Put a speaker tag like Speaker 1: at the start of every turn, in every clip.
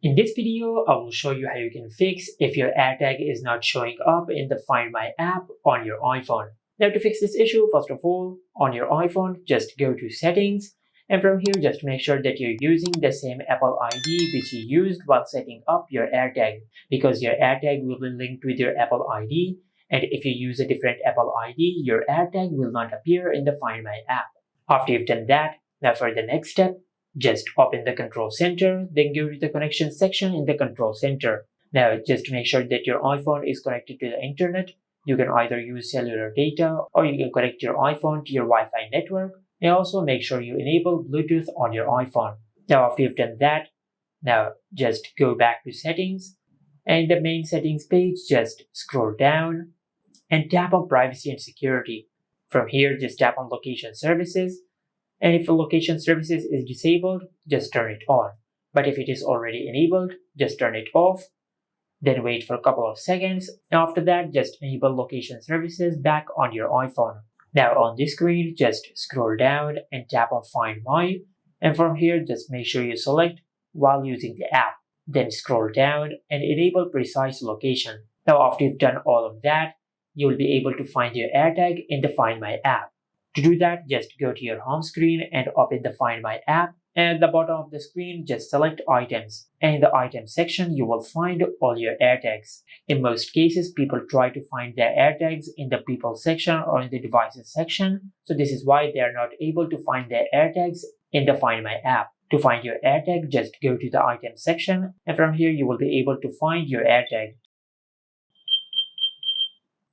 Speaker 1: In this video, I will show you how you can fix if your AirTag is not showing up in the Find My app on your iPhone. Now to fix this issue, first of all, on your iPhone, just go to Settings, and from here just make sure that you're using the same Apple ID which you used while setting up your AirTag, because your AirTag will be linked with your Apple ID, and if you use a different Apple ID, your AirTag will not appear in the Find My app. After you've done that, now for the next step, just open the control center, then go to the connection section in the control center. Now, just make sure that your iPhone is connected to the internet. You can either use cellular data or you can connect your iPhone to your Wi-Fi network. And also make sure you enable Bluetooth on your iPhone. Now, after you've done that, now just go back to settings, and the main settings page, just scroll down and tap on privacy and security. From here, just tap on location services. And if the location services is disabled, just turn it on. But if it is already enabled, just turn it off. Then wait for a couple of seconds. After that, just enable location services back on your iPhone. Now on this screen, just scroll down and tap on Find My. And from here, just make sure you select while using the app. Then scroll down and enable precise location. Now after you've done all of that, you will be able to find your AirTag in the Find My app. To do that, just go to your home screen and open the Find My app, and at the bottom of the screen, just select Items. And in the Items section, you will find all your AirTags. In most cases, people try to find their AirTags in the People section or in the Devices section, so this is why they are not able to find their AirTags in the Find My app. To find your AirTag, just go to the Items section, and from here you will be able to find your AirTag.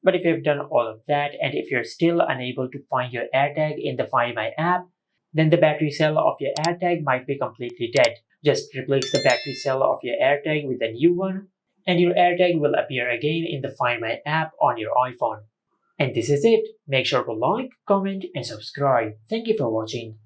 Speaker 1: But if you've done all of that and if you're still unable to find your AirTag in the Find My app, then the battery cell of your AirTag might be completely dead. Just replace the battery cell of your AirTag with a new one, and your AirTag will appear again in the Find My app on your iPhone. And this is it. Make sure to like, comment, and subscribe. Thank you for watching.